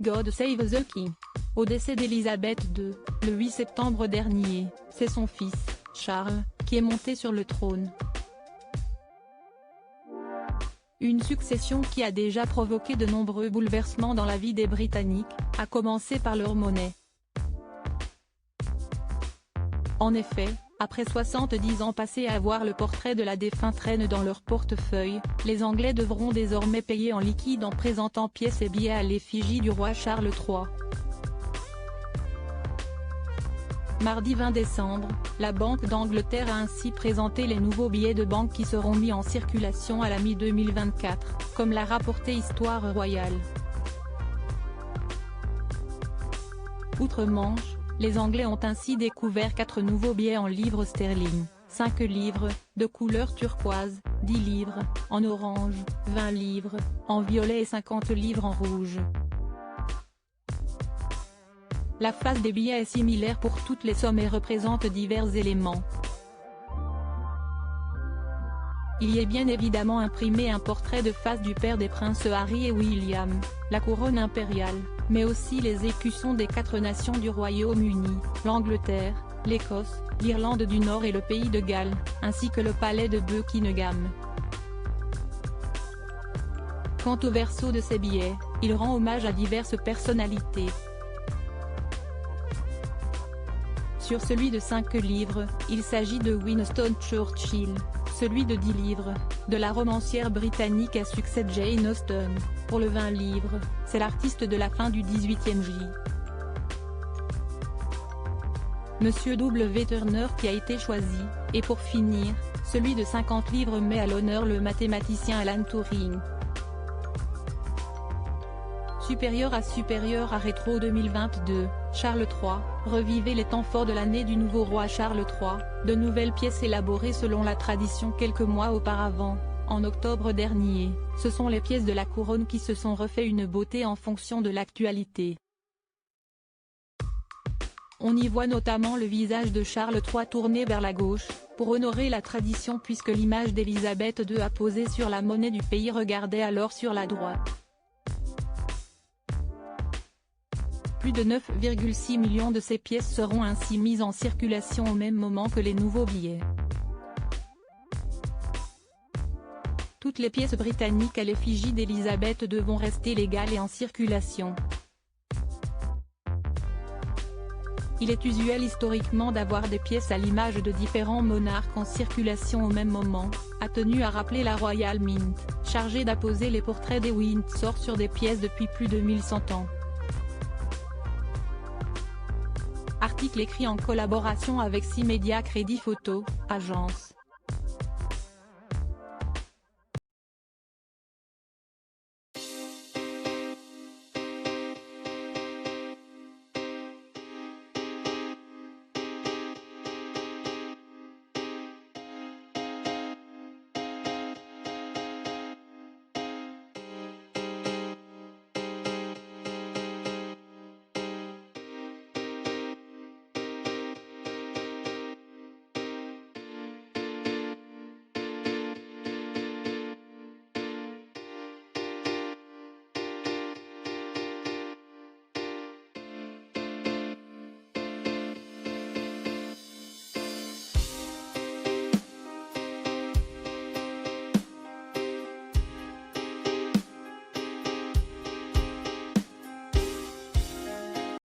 God Save the King. Au décès d'Élisabeth II, le 8 septembre dernier, c'est son fils, Charles, qui est monté sur le trône. Une succession qui a déjà provoqué de nombreux bouleversements dans la vie des Britanniques, à commencer par leur monnaie. En effet, après 70 ans passés à voir le portrait de la défunte reine dans leur portefeuille, les Anglais devront désormais payer en liquide en présentant pièces et billets à l'effigie du roi Charles III. Mardi 20 décembre, la Banque d'Angleterre a ainsi présenté les nouveaux billets de banque qui seront mis en circulation à la mi-2024, comme l'a rapporté Histoire Royale. Outre-Manche, les Anglais ont ainsi découvert 4 nouveaux billets en livres sterling, 5 livres, de couleur turquoise, 10 livres, en orange, 20 livres, en violet et 50 livres en rouge. La face des billets est similaire pour toutes les sommes et représente divers éléments. Il y est bien évidemment imprimé un portrait de face du père des princes Harry et William, la couronne impériale, mais aussi les écussons des 4 nations du Royaume-Uni, l'Angleterre, l'Écosse, l'Irlande du Nord et le Pays de Galles, ainsi que le palais de Buckingham. Quant au verso de ces billets, il rend hommage à diverses personnalités. Sur celui de 5 livres, il s'agit de Winston Churchill, celui de 10 livres, de la romancière britannique à succès Jane Austen, pour le 20 livres, c'est l'artiste de la fin du XVIIIe J. Monsieur W. Turner qui a été choisi, et pour finir, celui de 50 livres met à l'honneur le mathématicien Alan Turing. Supérieur à Rétro 2022, Charles III, revivez les temps forts de l'année du nouveau roi Charles III, de nouvelles pièces élaborées selon la tradition quelques mois auparavant, en octobre dernier, ce sont les pièces de la couronne qui se sont refait une beauté en fonction de l'actualité. On y voit notamment le visage de Charles III tourné vers la gauche, pour honorer la tradition puisque l'image d'Élisabeth II apposée sur la monnaie du pays regardait alors sur la droite. Plus de 9,6 millions de ces pièces seront ainsi mises en circulation au même moment que les nouveaux billets. Toutes les pièces britanniques à l'effigie d'Élisabeth II vont rester légales et en circulation. Il est usuel historiquement d'avoir des pièces à l'image de différents monarques en circulation au même moment, a tenu à rappeler la Royal Mint, chargée d'apposer les portraits des Windsor sur des pièces depuis plus de 1100 ans. Article écrit en collaboration avec 6 médias Crédit Photo, agence.